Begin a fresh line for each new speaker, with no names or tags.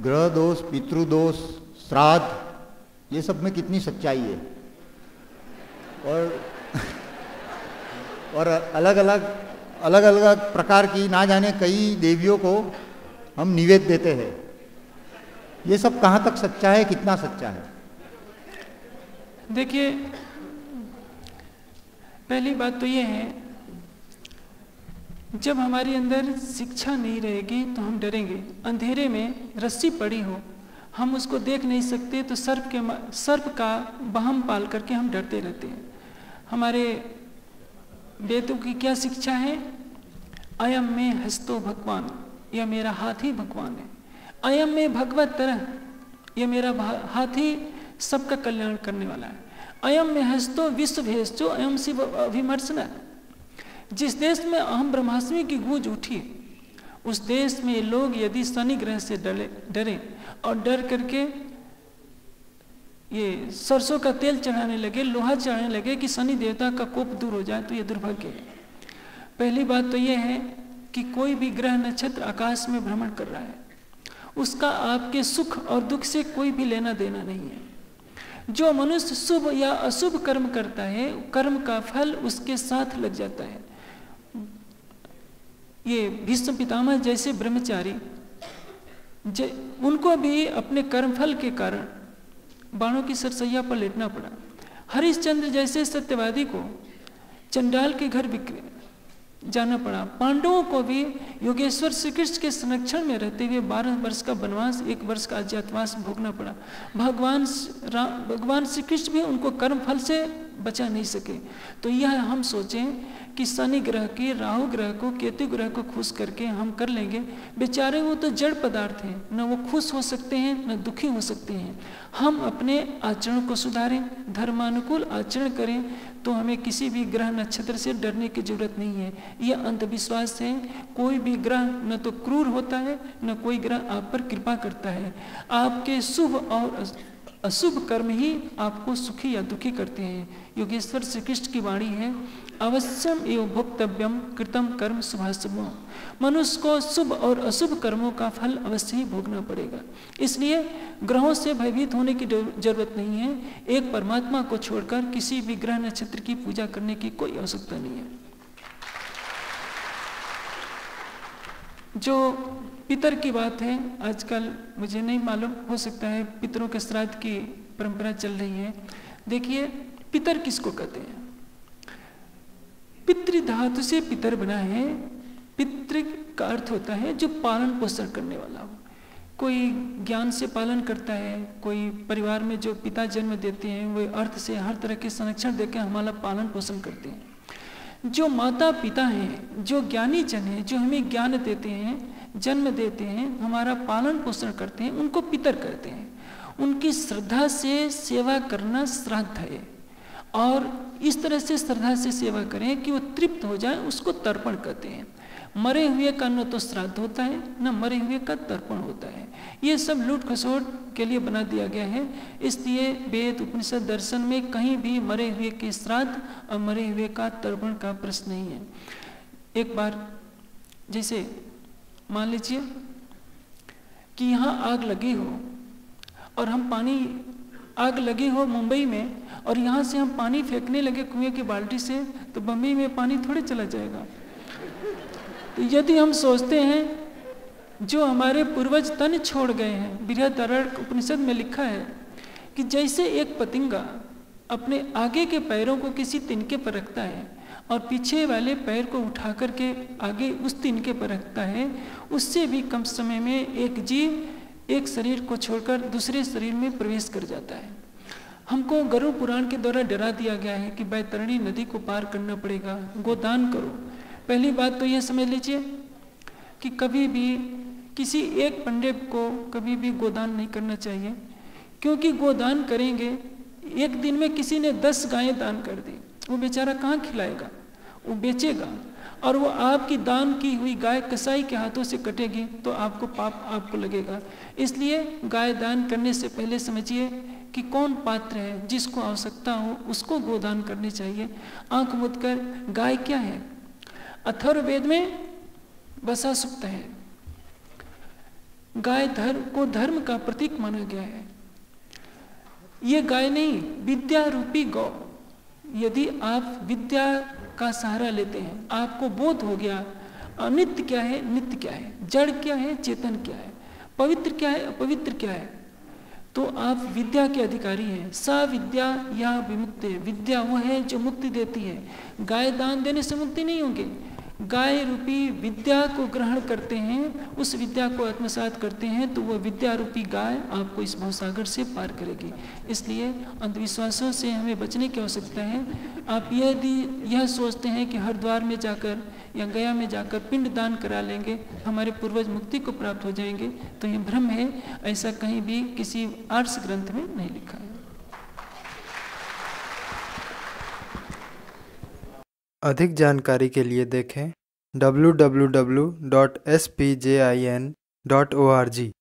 ग्रह दोष, पितृदोष, श्राद्ध, ये सब में कितनी सच्चाई है। और अलग अलग प्रकार की ना जाने कई देवियों को हम निवेद्य देते हैं। ये सब कहाँ तक सच्चा है, कितना सच्चा है?
देखिए, पहली बात तो ये है, जब हमारे अंदर शिक्षा नहीं रहेगी तो हम डरेंगे। अंधेरे में रस्सी पड़ी हो, हम उसको देख नहीं सकते, तो सर्प का वहम पाल करके हम डरते रहते हैं। हमारे वेदों की क्या शिक्षा है? अयम में हस्तो भगवान, यह मेरा हाथ ही भगवान है। अयम में भगवत तरह, यह मेरा हाथ ही सबका कल्याण करने वाला है। अयम में हस्तो विश्व भेषो अयम शिव अभिमर्शना। जिस देश में अहम ब्रह्मास्मि की गूंज उठी, उस देश में लोग यदि शनि ग्रह से डरे और डर करके ये सरसों का तेल चढ़ाने लगे, लोहा चढ़ाने लगे कि शनि देवता का कोप दूर हो जाए, तो ये दुर्भाग्य है। पहली बात तो ये है कि कोई भी ग्रह नक्षत्र आकाश में भ्रमण कर रहा है, उसका आपके सुख और दुख से कोई भी लेना देना नहीं है। जो मनुष्य शुभ या अशुभ कर्म करता है, कर्म का फल उसके साथ लग जाता है। ये भीष्म पितामह जैसे ब्रह्मचारी, उनको भी अपने कर्मफल के कारण बाणों की सरसैया पर लेटना पड़ा। हरिश्चंद्र जैसे सत्यवादी को चंडाल के घर जाना पड़ा। पांडवों को भी योगेश्वर श्री कृष्ण के संरक्षण में रहते हुए 12 वर्ष का वनवास, 1 वर्ष का अज्ञातवास भोगना पड़ा। भगवान श्री कृष्ण भी उनको कर्म फल से बचा नहीं सके। तो यह हम सोचें कि शनि ग्रह के, राहु ग्रह को, केतु ग्रह को खुश करके हम कर लेंगे। बेचारे वो तो जड़ पदार्थ हैं, न वो खुश हो सकते हैं न दुखी हो सकते हैं। हम अपने आचरण को सुधारें, धर्मानुकूल आचरण करें, तो हमें किसी भी ग्रह नक्षत्र से डरने की जरूरत नहीं है। यह अंधविश्वास है। कोई भी ग्रह न तो क्रूर होता है, न कोई ग्रह आप पर कृपा करता है। आपके शुभ और अशुभ कर्म ही आपको सुखी या दुखी करते हैं। योगेश्वर श्री कृष्ण की वाणी है, अवश्यम एवं भोक्तव्यम कृतम कर्म शुभाशुभम। मनुष्य को शुभ और अशुभ कर्मों का फल अवश्य ही भोगना पड़ेगा। इसलिए ग्रहों से भयभीत होने की जरूरत नहीं है। एक परमात्मा को छोड़कर किसी भी ग्रह नक्षत्र की पूजा करने की कोई आवश्यकता नहीं है। जो पितर की बात है, आजकल मुझे नहीं मालूम, हो सकता है पितरों के श्राद्ध की परंपरा चल रही है। देखिए, पितर किसको कहते हैं? पितृ धातु से पितर बना है। पितृ का अर्थ होता है जो पालन पोषण करने वाला हो। कोई ज्ञान से पालन करता है, कोई परिवार में जो पिता जन्म देते हैं वे अर्थ से हर तरह के संरक्षण देकर हमारा पालन पोषण करते हैं। जो माता पिता हैं, जो ज्ञानी जन हैं, जो हमें ज्ञान देते हैं, जन्म देते हैं, हमारा पालन पोषण करते हैं, उनको पितर कहते हैं। उनकी श्रद्धा से सेवा करना श्राद्ध है। और इस तरह से श्रद्धा से सेवा करें कि वो तृप्त हो जाए, उसको तर्पण कहते हैं। मरे हुए का न तो श्राद्ध होता है, न मरे हुए का तर्पण होता है। ये सब लूट खसोट के लिए बना दिया गया है। इसलिए वेद, उपनिषद, दर्शन में कहीं भी मरे हुए के श्राद्ध और मरे हुए का तर्पण का प्रश्न नहीं है। एक बार जैसे मान लीजिए कि यहाँ आग लगी हो और हम पानी, आग लगी हो मुंबई में, और यहाँ से हम पानी फेंकने लगे कुएं की बाल्टी से, तो बम्बई में पानी थोड़े चला जाएगा। तो यदि हम सोचते हैं जो हमारे पूर्वज तन छोड़ गए हैं, बृहदारण्यक उपनिषद में लिखा है कि जैसे एक पतंगा अपने आगे के पैरों को किसी तिनके पर रखता है और पीछे वाले पैर को उठा करके आगे उस तिनके पर रखता है, उससे भी कम समय में एक जीव एक शरीर को छोड़कर दूसरे शरीर में प्रवेश कर जाता है। हमको गरुड़ पुराण के द्वारा डरा दिया गया है कि बैतरणी नदी को पार करना पड़ेगा, गोदान करो। पहली बात तो यह समझ लीजिए कि कभी भी किसी एक पंडित को कभी भी गोदान नहीं करना चाहिए, क्योंकि गोदान करेंगे, एक दिन में किसी ने 10 गायें दान कर दी, वो बेचारा कहाँ खिलाएगा? वो बेचेगा, और वो आपकी दान की हुई गाय कसाई के हाथों से कटेगी तो आपको पाप आपको लगेगा। इसलिए गाय दान करने से पहले समझिए कि कौन पात्र है, जिसको आवश्यकता हो उसको गोदान करनी चाहिए। आंख मूंद कर, गाय क्या है? अथर्ववेद में वसा सूक्त है, गाय धर्म का प्रतीक माना गया है। ये गाय नहीं, विद्या रूपी गौ। यदि आप विद्या का सहारा लेते हैं, आपको बोध हो गया अनित्य क्या है, नित्य क्या है, जड़ क्या है, चेतन क्या है, पवित्र क्या है, अपवित्र क्या है, तो आप विद्या के अधिकारी हैं। सा विद्या या विमुक्ति, विद्या वो है जो मुक्ति देती है। गाय दान देने से मुक्ति नहीं होगी। गाय रूपी विद्या को ग्रहण करते हैं, उस विद्या को आत्मसात करते हैं, तो वह विद्या रूपी गाय आपको इस भवसागर से पार करेगी। इसलिए अंधविश्वासों से हमें बचने की आवश्यकता है। आप यदि यह सोचते हैं कि हरिद्वार में जाकर या गया में जाकर पिंड दान करा लेंगे हमारे पूर्वज मुक्ति को प्राप्त हो जाएंगे, तो यह भ्रम है। ऐसा कहीं भी किसी आर्ष ग्रंथ में नहीं लिखा है।
अधिक जानकारी के लिए देखें www.spjin.org।